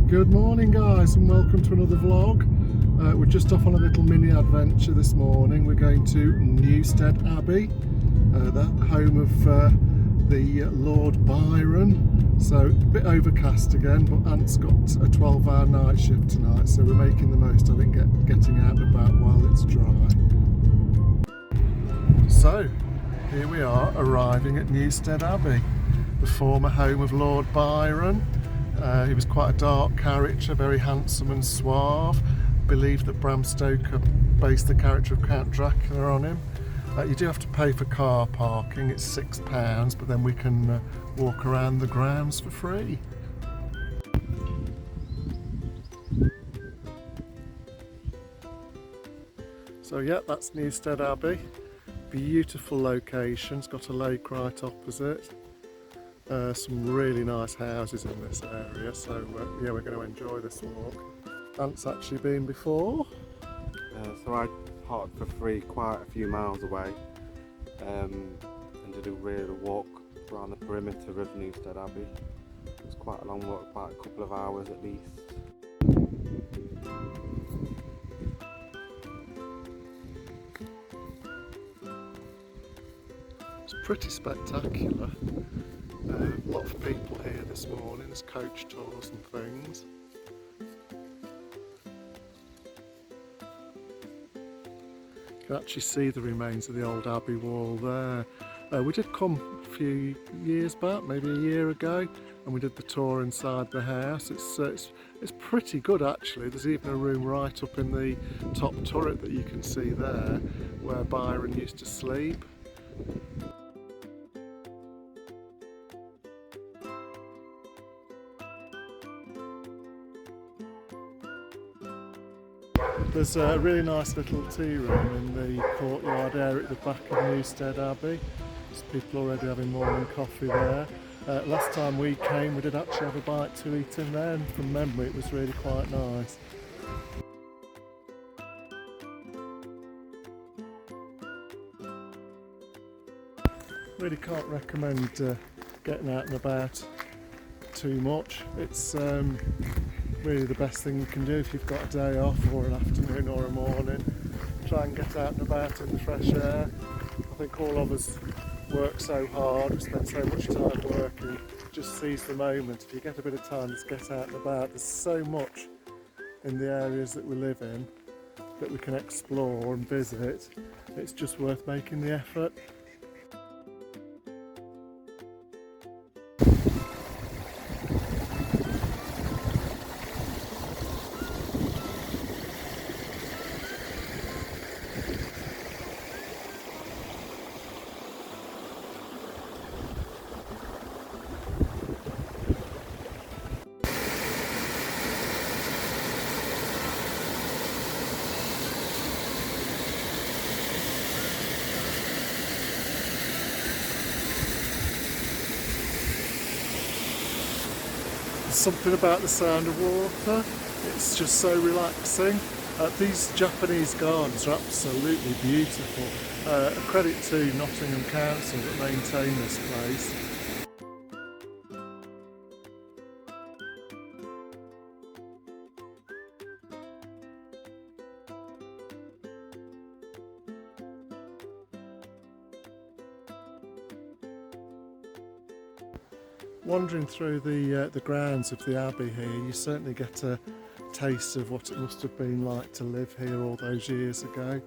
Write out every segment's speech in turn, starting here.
Good morning guys and welcome to another vlog. We're just off on a little mini adventure this morning. We're going to Newstead Abbey, the home of the Lord Byron. So a bit overcast again, but Ant's got a 12-hour night shift tonight, so we're making the most of it, getting out and about while it's dry. So here we are arriving at Newstead Abbey, the former home of Lord Byron. He was quite a dark character, very handsome and suave. Believed that Bram Stoker based the character of Count Dracula on him. You do have to pay for car parking, it's £6, but then we can walk around the grounds for free. So yeah, that's Newstead Abbey. Beautiful location, it's got a lake right opposite. Some really nice houses in this area, so yeah, we're going to enjoy this walk. Ant's actually been before. So I parked for free quite a few miles away and did a really walk around the perimeter of Newstead Abbey. It was quite a long walk, about a couple of hours at least. It's pretty spectacular. A lot of people here this morning, there's coach tours and things. You can actually see the remains of the old Abbey wall there. We did come a few years back, maybe a year ago, and we did the tour inside the house. It's pretty good actually. There's even a room right up in the top turret that you can see there, where Byron used to sleep. There's a really nice little tea room in the courtyard area at the back of Newstead Abbey. There's people already having morning coffee there. Last time we came we did actually have a bite to eat in there, and from memory it was really quite nice. Really can't recommend getting out and about too much. It's really the best thing you can do if you've got a day off or an afternoon or a morning. Try and get out and about in the fresh air. I think all of us work so hard, we spend so much time working, just seize the moment. If you get a bit of time, just get out and about. There's so much in the areas that we live in that we can explore and visit. It's just worth making the effort. Something about the sound of water, it's just so relaxing. These Japanese gardens are absolutely beautiful. A credit to Nottingham Council that maintain this place. Wandering through the grounds of the Abbey here, you certainly get a taste of what it must have been like to live here all those years ago.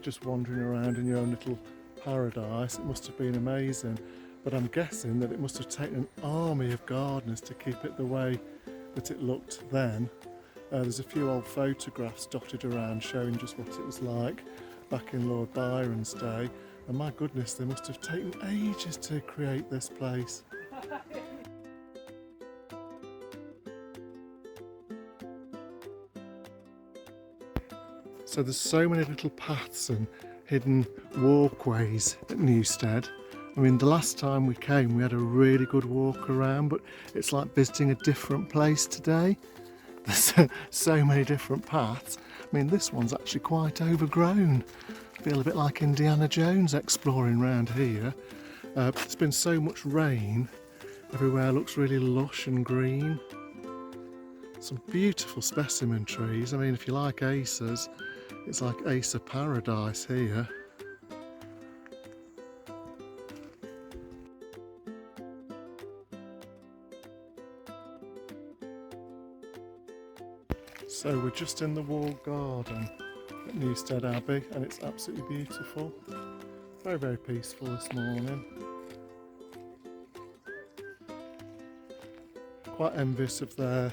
Just wandering around in your own little paradise, it must have been amazing. But I'm guessing that it must have taken an army of gardeners to keep it the way that it looked then. There's a few old photographs dotted around showing just what it was like back in Lord Byron's day. And my goodness, they must have taken ages to create this place. So there's so many little paths and hidden walkways at Newstead. I mean, the last time we came we had a really good walk around, but it's like visiting a different place today. There's so many different paths. I mean, this one's actually quite overgrown. I feel a bit like Indiana Jones exploring around here. There's been so much rain, everywhere looks really lush and green. Some beautiful specimen trees. I mean, if you like acers, it's like acer paradise here. So we're just in the walled garden at Newstead Abbey, and it's absolutely beautiful. Very, very peaceful this morning. Quite envious of their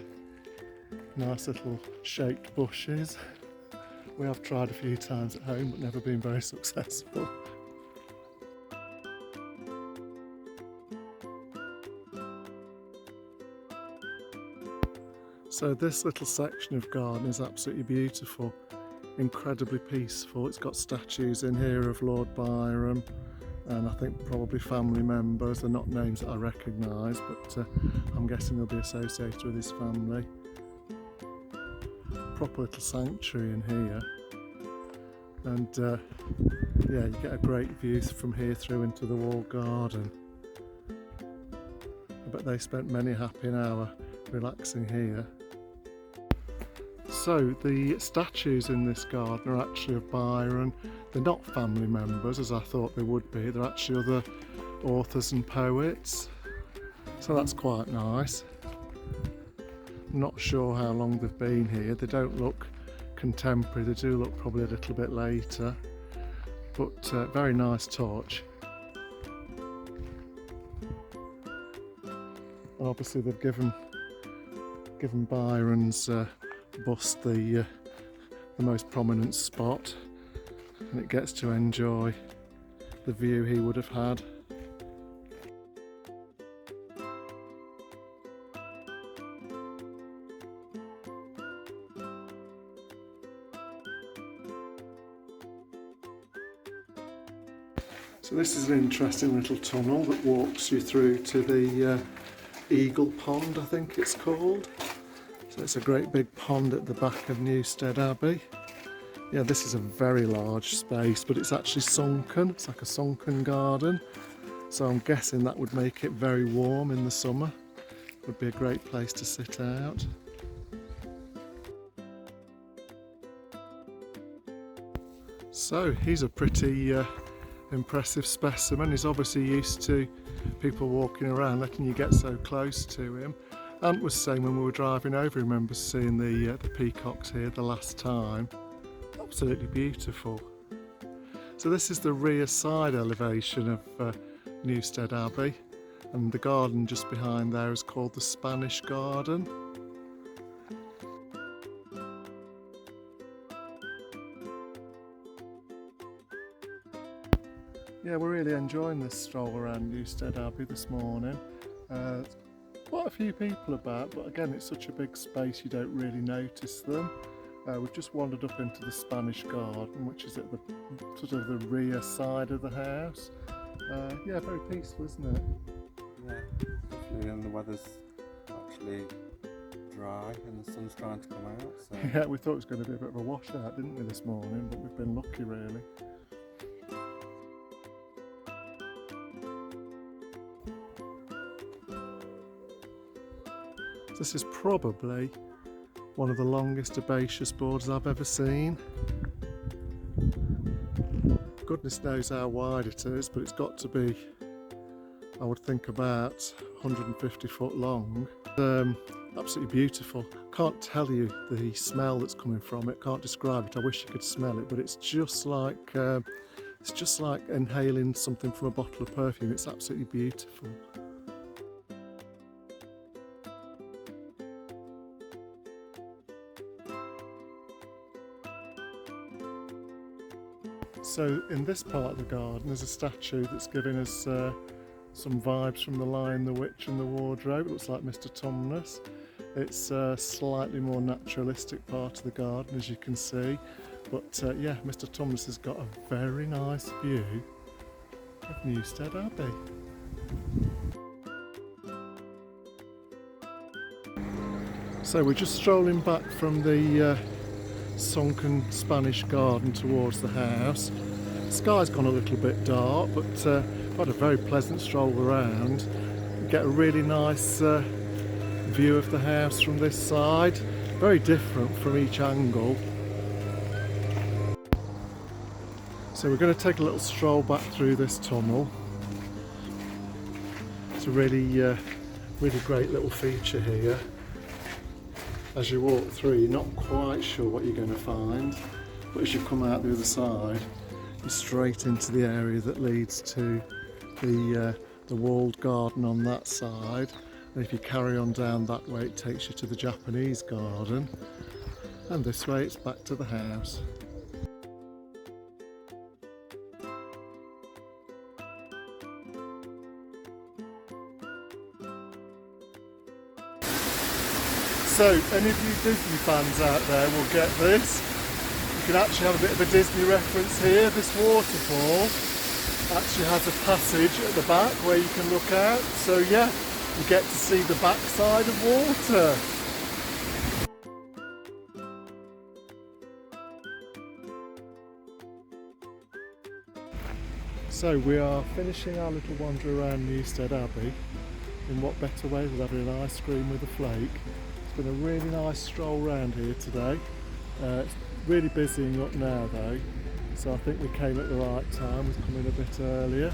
nice little shaped bushes. We have tried a few times at home but never been very successful. So this little section of garden is absolutely beautiful, incredibly peaceful. It's got statues in here of Lord Byron and I think probably family members. They're not names that I recognise, but I'm guessing they'll be associated with his family. Proper little sanctuary in here, and yeah, you get a great view from here through into the walled garden. I bet they spent many a happy hour relaxing here. So the statues in this garden are actually of Byron. They're not family members as I thought they would be. They're actually other authors and poets, so that's quite nice. I'm not sure how long they've been here. They don't look contemporary, they do look probably a little bit later, but very nice touch. And obviously they've given Byron's bust the most prominent spot, and it gets to enjoy the view he would have had. So this is an interesting little tunnel that walks you through to the Eagle Pond, I think it's called. So it's a great big pond at the back of Newstead Abbey. Yeah, this is a very large space, but it's actually sunken. It's like a sunken garden. So I'm guessing that would make it very warm in the summer. It would be a great place to sit out. So he's a pretty impressive specimen. He's obviously used to people walking around letting you get so close to him. Ant was saying when we were driving over, he remembers seeing the peacocks here the last time. Absolutely beautiful. So this is the rear side elevation of Newstead Abbey, and the garden just behind there is called the Spanish Garden. Yeah, we're really enjoying this stroll around Newstead Abbey this morning. Quite a few people about, but again it's such a big space you don't really notice them. We've just wandered up into the Spanish Garden, which is at the sort of the rear side of the house. Yeah, very peaceful, isn't it? Yeah, definitely, and the weather's actually dry and the sun's trying to come out. So. Yeah, we thought it was going to be a bit of a washout, didn't we, this morning, but we've been lucky really. This is probably one of the longest herbaceous borders I've ever seen. Goodness knows how wide it is, but it's got to be, I would think, about 150 foot long. Absolutely beautiful. Can't tell you the smell that's coming from it, can't describe it. I wish you could smell it, but it's just like inhaling something from a bottle of perfume. It's absolutely beautiful. So in this part of the garden there's a statue that's giving us some vibes from The Lion, the Witch and the Wardrobe. It looks like Mr. Tumnus. It's a slightly more naturalistic part of the garden, as you can see. But yeah, Mr. Tumnus has got a very nice view of Newstead Abbey. So we're just strolling back from the sunken Spanish garden towards the house. The sky's gone a little bit dark, but we've had a very pleasant stroll around. You get a really nice view of the house from this side. Very different from each angle. So we're going to take a little stroll back through this tunnel. It's a really great little feature here. As you walk through, you're not quite sure what you're going to find, but as you come out the other side, you're straight into the area that leads to the walled garden on that side. And if you carry on down that way, it takes you to the Japanese garden, and this way it's back to the house. So, any of you Disney fans out there will get this. You can actually have a bit of a Disney reference here. This waterfall actually has a passage at the back where you can look out. So yeah, you get to see the backside of water. So we are finishing our little wander around Newstead Abbey. In what better way than having an ice cream with a flake. It's been a really nice stroll round here today. It's really busying up now though, so I think we came at the right time. We've come in a bit earlier.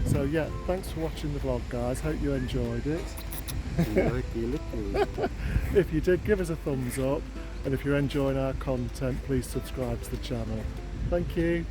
So yeah, thanks for watching the vlog, guys. Hope you enjoyed it. If you did, give us a thumbs up, and if you're enjoying our content, please subscribe to the channel. Thank you.